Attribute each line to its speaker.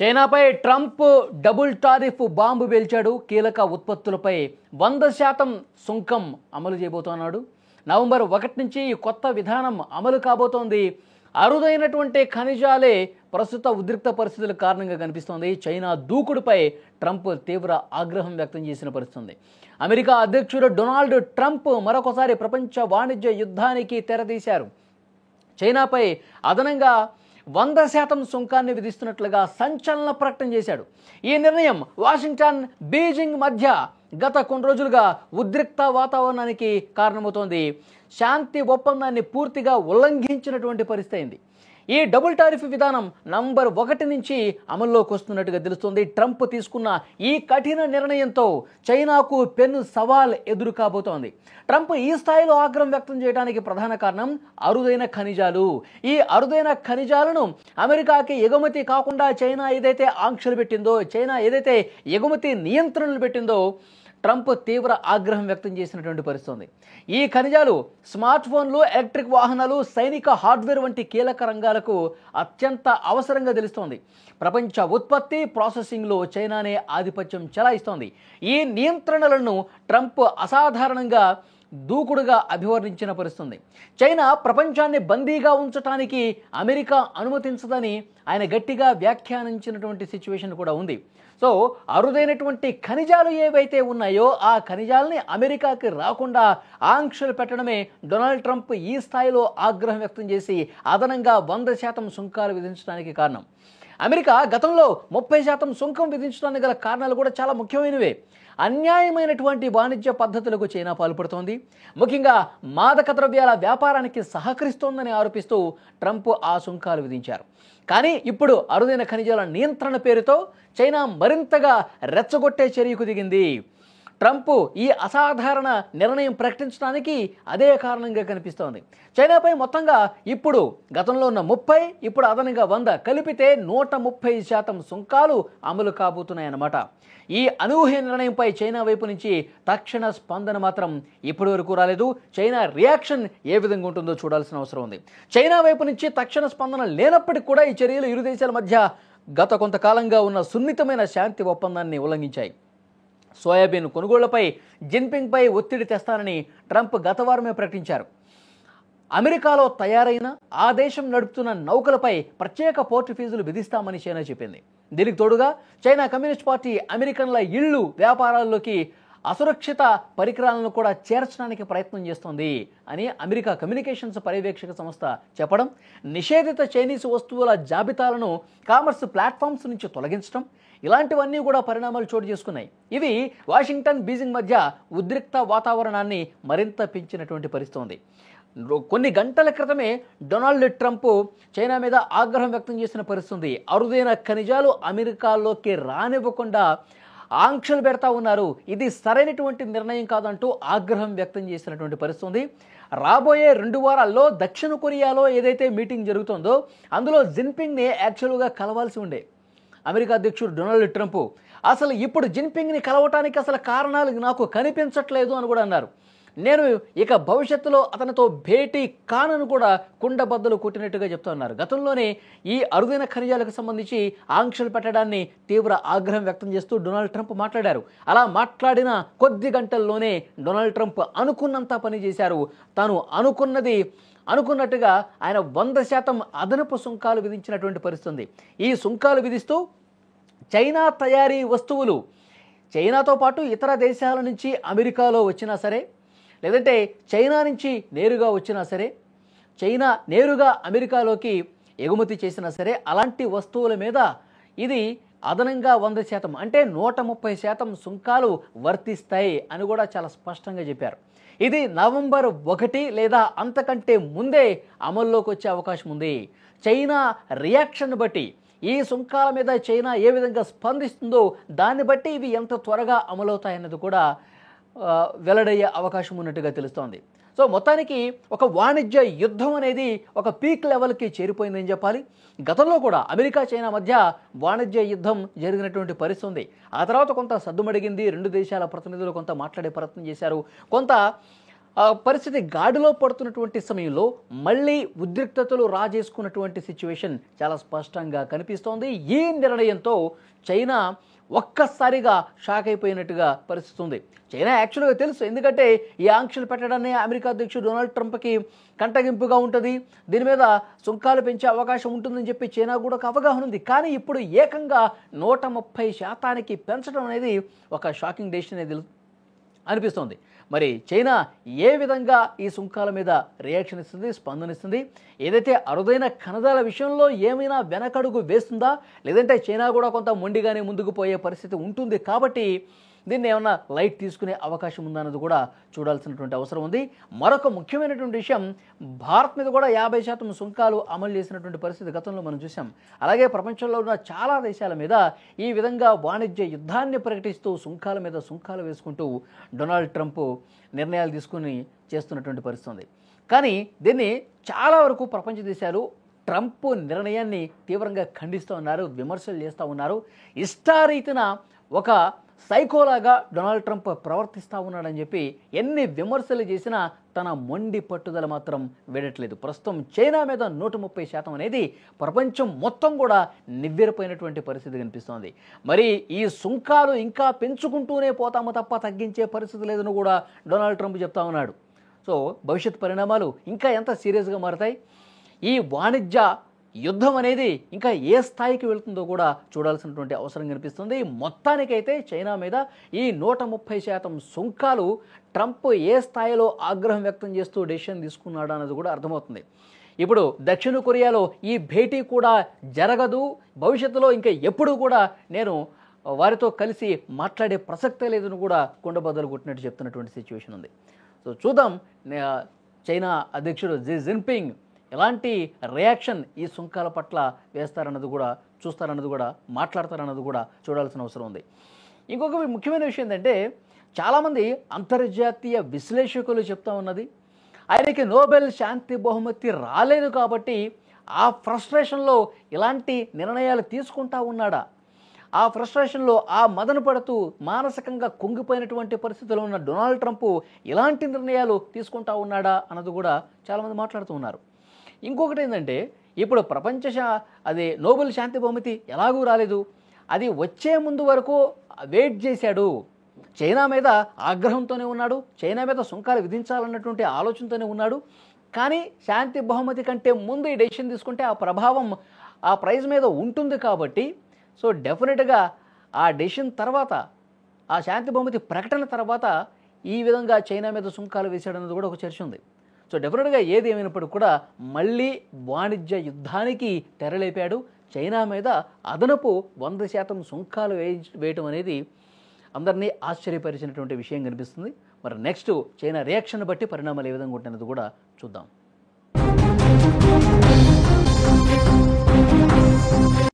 Speaker 1: చైనాపై Trump double tariff bomb పేల్చాడు. కీలక ఉత్పత్తులపై 100% సుంకం అమలు చేయబోతున్నాడు. నవంబర్ 1 నుంచి ఈ కొత్త విధానం అమలు కాబోతోంది. అరుదైనటువంటి ఖనిజాలే ప్రస్తుత ఉద్రిక్త పరిస్థితుల కారణంగా కనిపిస్తోంది. చైనా దూకుడుపై ట్రంప్ తీవ్ర ఆగ్రహం వ్యక్తం చేసిన పరిస్థితి. అమెరికా అధ్యక్షుడు డొనాల్డ్ ట్రంప్ మరొకసారి ప్రపంచ వాణిజ్య యుద్ధానికి తెరతీశారు. చైనాపై అదనంగా 100% సుంకాన్ని విధిస్తున్నట్లుగా సంచలన ప్రకటన చేశాడు. ఈ నిర్ణయం వాషింగ్టన్, బీజింగ్ మధ్య గత కొన్ని రోజులుగా ఉద్రిక్త వాతావరణానికి కారణమవుతోంది. శాంతి ఒప్పందాన్ని పూర్తిగా ఉల్లంఘించినటువంటి పరిస్థితి అయింది. ఈ డబుల్ టారిఫ్ విధానం నవంబర్ 1 నుంచి అమల్లోకి వస్తున్నట్టుగా తెలుస్తోంది. ట్రంప్ తీసుకున్న ఈ కఠిన నిర్ణయంతో చైనాకు పెను సవాల్ ఎదురు కాబోతోంది. ట్రంప్ ఈ స్థాయిలో ఆగ్రహం వ్యక్తం చేయడానికి ప్రధాన కారణం అరుదైన ఖనిజాలు. ఈ అరుదైన ఖనిజాలను అమెరికాకి ఎగుమతి కాకుండా చైనా ఏదైతే ఆంక్షలు పెట్టిందో, చైనా ఏదైతే ఎగుమతి నియంత్రణలు పెట్టిందో, ట్రంప్ తీవ్ర ఆగ్రహం వ్యక్తం చేసినటువంటి పరిస్థితి. ఈ ఖనిజాలు స్మార్ట్ ఫోన్లు, ఎలక్ట్రిక్ వాహనాలు, సైనిక హార్డ్వేర్ వంటి కీలక రంగాలకు అత్యంత అవసరంగా తెలుస్తోంది. ప్రపంచ ఉత్పత్తి, ప్రాసెసింగ్లో చైనానే ఆధిపత్యం చెలాయిస్తోంది. ఈ నియంత్రణలను ట్రంప్ అసాధారణంగా దూకుడుగా అభివర్ణించిన పరిస్థితి. చైనా ప్రపంచాన్ని బందీగా ఉంచడానికి అమెరికా అనుమతించదని ఆయన గట్టిగా వ్యాఖ్యానించినటువంటి సిచ్యువేషన్ కూడా ఉంది. సో అరుదైనటువంటి ఖనిజాలు ఏవైతే ఉన్నాయో ఆ ఖనిజాలని అమెరికాకి రాకుండా ఆంక్షలు పెట్టడమే డొనాల్డ్ ట్రంప్ ఈ స్థాయిలో ఆగ్రహం వ్యక్తం చేసి అదనంగా 100% సుంకాలు విధించడానికి కారణం. అమెరికా గతంలో 30% సుంకం విధించడానికి గల కారణాలు కూడా చాలా ముఖ్యమైనవే. అన్యాయమైనటువంటి వాణిజ్య పద్ధతులకు చైనా పాల్పడుతోంది. ముఖ్యంగా మాదక ద్రవ్యాల వ్యాపారానికి సహకరిస్తోందని ఆరోపిస్తూ ట్రంప్ ఆ సుంకాలు విధించారు. కానీ ఇప్పుడు అరుదైన ఖనిజాల నియంత్రణ పేరుతో చైనా మరింతగా రెచ్చగొట్టే చర్యకు దిగింది. ట్రంప్ ఈ అసాధారణ నిర్ణయం ప్రకటించడానికి అదే కారణంగా కనిపిస్తోంది. చైనాపై మొత్తంగా ఇప్పుడు గతంలో ఉన్న 30, ఇప్పుడు అదనంగా 100 కలిపితే 130% సుంకాలు అమలు కాబోతున్నాయన్నమాట. ఈ అనూహ్య నిర్ణయంపై చైనా వైపు నుంచి తక్షణ స్పందన మాత్రం ఇప్పటి వరకు రాలేదు. చైనా రియాక్షన్ ఏ విధంగా ఉంటుందో చూడాల్సిన అవసరం ఉంది. చైనా వైపు నుంచి తక్షణ స్పందన లేనప్పటికీ కూడా ఈ చర్యలు ఇరు దేశాల మధ్య గత కొంతకాలంగా ఉన్న సున్నితమైన శాంతి ఒప్పందాన్ని ఉల్లంఘించాయి. సోయాబీన్ కొనుగోళ్లపై జిన్పింగ్పై ఒత్తిడి తెస్తానని ట్రంప్ గత వారమే ప్రకటించారు. అమెరికాలో తయారైన ఆ దేశం నడుపుతున్న నౌకలపై ప్రత్యేక పోర్టు ఫీజులు విధిస్తామని చైనా చెప్పింది. దీనికి తోడుగా చైనా కమ్యూనిస్ట్ పార్టీ అమెరికన్ల ఇళ్లు, వ్యాపారాల్లోకి అసురక్షిత పరికరాలను కూడా చేర్చడానికి ప్రయత్నం చేస్తోంది అని అమెరికా కమ్యూనికేషన్స్ పర్యవేక్షక సంస్థ చెప్పడం, నిషేధిత చైనీస్ వస్తువుల జాబితాలను కామర్స్ ప్లాట్ఫామ్స్ నుంచి తొలగించడం, ఇలాంటివన్నీ కూడా పరిణామాలు చోటు చేసుకున్నాయి. ఇవి వాషింగ్టన్, బీజింగ్ మధ్య ఉద్రిక్త వాతావరణాన్ని మరింత పెంచినటువంటి పరిస్థితి. కొన్ని గంటల క్రితమే డొనాల్డ్ ట్రంప్ చైనా మీద ఆగ్రహం వ్యక్తం చేసిన పరిస్థితి. అరుదైన ఖనిజాలు అమెరికాలోకి రానివ్వకుండా ఆంక్షలు పెడతా ఉన్నారు. ఇది సరైనటువంటి నిర్ణయం కాదంటూ ఆగ్రహం వ్యక్తం చేసినటువంటి పరిస్థితి. రాబోయే 2 వారాల్లో దక్షిణ కొరియాలో ఏదైతే మీటింగ్ జరుగుతుందో అందులో జిన్పింగ్ని యాక్చువల్గా కలవాల్సి ఉండే అమెరికా అధ్యక్షుడు డొనాల్డ్ ట్రంప్ అసలు ఇప్పుడు జిన్పింగ్ని కలవటానికి అసలు కారణాలు నాకు కనిపించట్లేదు అని కూడా అన్నారు. నేను ఇక భవిష్యత్తులో అతనితో భేటీ కానను కూడా కుండబద్దలు కొట్టినట్టుగా చెప్తా ఉన్నారు. గతంలోనే ఈ అరుదైన ఖనిజాలకు సంబంధించి ఆంక్షలు పెట్టడాన్ని తీవ్ర ఆగ్రహం వ్యక్తం చేస్తూ డొనాల్డ్ ట్రంప్ మాట్లాడారు. అలా మాట్లాడిన కొద్ది గంటల్లోనే డొనాల్డ్ ట్రంప్ అనుకున్నంత పని చేశారు. తాను అనుకున్నట్టుగా ఆయన 100% అదనపు సుంకాలు విధించినటువంటి పరిస్థితి. ఈ సుంకాలు విధిస్తూ చైనా తయారీ వస్తువులు చైనాతో పాటు ఇతర దేశాల నుంచి అమెరికాలో వచ్చినా సరే, లేదంటే చైనా నుంచి నేరుగా వచ్చినా సరే, చైనా నేరుగా అమెరికాలోకి ఎగుమతి చేసినా సరే, అలాంటి వస్తువుల మీద ఇది అదనంగా 100% అంటే 130% సుంకాలు వర్తిస్తాయి అని కూడా చాలా స్పష్టంగా చెప్పారు. ఇది నవంబర్ 1 లేదా అంతకంటే ముందే అమల్లోకి వచ్చే అవకాశం ఉంది. చైనా రియాక్షన్ బట్టి, ఈ సుంకాల మీద చైనా ఏ విధంగా స్పందిస్తుందో దాన్ని బట్టి ఇవి ఎంత త్వరగా అమలవుతాయన్నది కూడా వెల్లడయ్యే అవకాశం ఉన్నట్టుగా తెలుస్తోంది. సో మొత్తానికి ఒక వాణిజ్య యుద్ధం అనేది ఒక పీక్ లెవెల్కి చేరిపోయిందని చెప్పాలి. గతంలో కూడా అమెరికా, చైనా మధ్య వాణిజ్య యుద్ధం జరిగినటువంటి పరిస్థితి ఉంది. ఆ తర్వాత కొంత సద్దుమడిగింది. 2 దేశాల ప్రతినిధులు కొంత మాట్లాడే ప్రయత్నం చేశారు. కొంత ఆ పరిస్థితి గాడిలో పడుతున్నటువంటి సమయంలో మళ్ళీ ఉద్రిక్తతలు రాజేసుకున్నటువంటి సిచ్యువేషన్ చాలా స్పష్టంగా కనిపిస్తోంది. ఈ నిర్ణయంతో చైనా ఒక్కసారిగా షాక్ అయిపోయినట్టుగా పరిస్థితి ఉంది. చైనా యాక్చువల్గా తెలుసు, ఎందుకంటే ఈ ఆంక్షలు పెట్టడాన్ని అమెరికా అధ్యక్షుడు డొనాల్డ్ ట్రంప్కి కంటగింపుగా ఉంటుంది, దీని మీద సుంకాలు పెంచే అవకాశం ఉంటుందని చెప్పి చైనా కూడా ఒక అవగాహన ఉంది. కానీ ఇప్పుడు ఏకంగా 130% పెంచడం అనేది ఒక షాకింగ్ డెసిషన్ అనేది అనిపిస్తోంది. మరి చైనా ఏ విధంగా ఈ సుంకాల మీద రియాక్షన్ ఇస్తుంది, స్పందనిస్తుంది? ఏదైతే అరుదైన ఖనిజాల విషయంలో ఏమైనా వెనకడుగు వేస్తుందా, లేదంటే చైనా కూడా కొంత మొండిగానే ముందుకు పోయే పరిస్థితి ఉంటుంది కాబట్టి దీన్ని ఏమన్నా లైట్ తీసుకునే అవకాశం ఉందా అన్నది కూడా చూడాల్సినటువంటి అవసరం ఉంది. మరొక ముఖ్యమైనటువంటి విషయం, భారత్ మీద కూడా 50% సుంకాలు అమలు చేసినటువంటి పరిస్థితి గతంలో మనం చూసాం. అలాగే ప్రపంచంలో ఉన్న చాలా దేశాల మీద ఈ విధంగా వాణిజ్య యుద్ధాన్ని ప్రకటిస్తూ సుంకాల మీద సుంకాలు వేసుకుంటూ డొనాల్డ్ ట్రంప్ నిర్ణయాలు తీసుకుని చేస్తున్నటువంటి పరిస్థితి ఉంది. కానీ దీన్ని చాలా వరకు ప్రపంచ దేశాలు ట్రంప్ నిర్ణయాన్ని తీవ్రంగా ఖండిస్తూ ఉన్నారు, విమర్శలు చేస్తూ ఉన్నారు. ఇష్టారీతిన ఒక సైకోలాగా డొనాల్డ్ ట్రంప్ ప్రవర్తిస్తూ ఉన్నాడని చెప్పి ఎన్ని విమర్శలు చేసినా తన మొండి పట్టుదల మాత్రం వీడట్లేదు. ప్రస్తుతం చైనా మీద 130% అనేది ప్రపంచం మొత్తం కూడా నివ్వెరపోయినటువంటి పరిస్థితి కనిపిస్తోంది. మరి ఈ సుంకాలు ఇంకా పెంచుకుంటూనే పోతాము తప్ప తగ్గించే పరిస్థితి లేదని కూడా డొనాల్డ్ ట్రంప్ చెప్తా ఉన్నాడు. సో భవిష్యత్ పరిణామాలు ఇంకా ఎంత సీరియస్గా మారతాయి, ఈ వాణిజ్య యుద్ధం అనేది ఇంకా ఏ స్థాయికి వెళ్తుందో కూడా చూడాల్సినటువంటి అవసరం కనిపిస్తుంది. మొత్తానికైతే చైనా మీద ఈ 130% సుంకాలు ట్రంప్ ఏ స్థాయిలో ఆగ్రహం వ్యక్తం చేస్తూ డెసిషన్ తీసుకున్నాడు అన్నది కూడా అర్థమవుతుంది. ఇప్పుడు దక్షిణ కొరియాలో ఈ భేటీ కూడా జరగదు, భవిష్యత్తులో ఇంకా ఎప్పుడూ కూడా నేను వారితో కలిసి మాట్లాడే ప్రసక్తే లేదని కూడా కుండబద్దలు కొట్టినట్టు చెప్తున్నటువంటి సిచ్యువేషన్ ఉంది. సో చూద్దాం చైనా అధ్యక్షుడు జీ జిన్పింగ్ ఎలాంటి రియాక్షన్ ఈ సుంకాల పట్ల వేస్తారన్నది కూడా, చూస్తారన్నది కూడా, మాట్లాడతారన్నది కూడా చూడాల్సిన అవసరం ఉంది. ఇంకొక ముఖ్యమైన విషయం ఏంటంటే, చాలామంది అంతర్జాతీయ విశ్లేషకులు చెప్తా ఉన్నది, ఆయనకి నోబెల్ శాంతి బహుమతి రాలేదు కాబట్టి ఆ ఫ్రస్ట్రేషన్లో ఇలాంటి నిర్ణయాలు తీసుకుంటా ఉన్నాడా, ఆ ఫ్రస్ట్రేషన్లో ఆ మదన పడుతూ మానసికంగా కుంగిపోయినటువంటి పరిస్థితుల్లో ఉన్న డొనాల్డ్ ట్రంప్ ఇలాంటి నిర్ణయాలు తీసుకుంటా ఉన్నాడా అన్నది కూడా చాలామంది మాట్లాడుతూ ఉన్నారు. ఇంకొకటి ఏంటంటే, ఇప్పుడు అది నోబెల్ శాంతి బహుమతి ఎలాగూ రాలేదు, అది వచ్చే ముందు వరకు వెయిట్ చేశాడు, చైనా మీద ఆగ్రహంతోనే ఉన్నాడు, చైనా మీద సుంకాలు విధించాలన్నటువంటి ఆలోచనతోనే ఉన్నాడు. కానీ శాంతి బహుమతి కంటే ముందు ఈ డెసిషన్ తీసుకుంటే ఆ ప్రభావం ఆ ప్రైజ్ మీద ఉంటుంది కాబట్టి, సో డెఫినెట్గా ఆ డెసిషన్ తర్వాత, ఆ శాంతి బహుమతి ప్రకటన తర్వాత ఈ విధంగా చైనా మీద సుంకాలు వేసాడన్నది కూడా ఒక చర్చ ఉంది. సో డెఫినెట్గా ఏది ఏమైనప్పటికీ కూడా మళ్ళీ వాణిజ్య యుద్ధానికి తెరలేపాడు. చైనా మీద అదనపు 100% సుంకాలు వేయటం అనేది అందరినీ ఆశ్చర్యపరిచినటువంటి విషయం కనిపిస్తుంది. మరి నెక్స్ట్ చైనా రియాక్షన్ బట్టి పరిణామాలు ఏ విధంగా ఉంటున్నది కూడా చూద్దాం.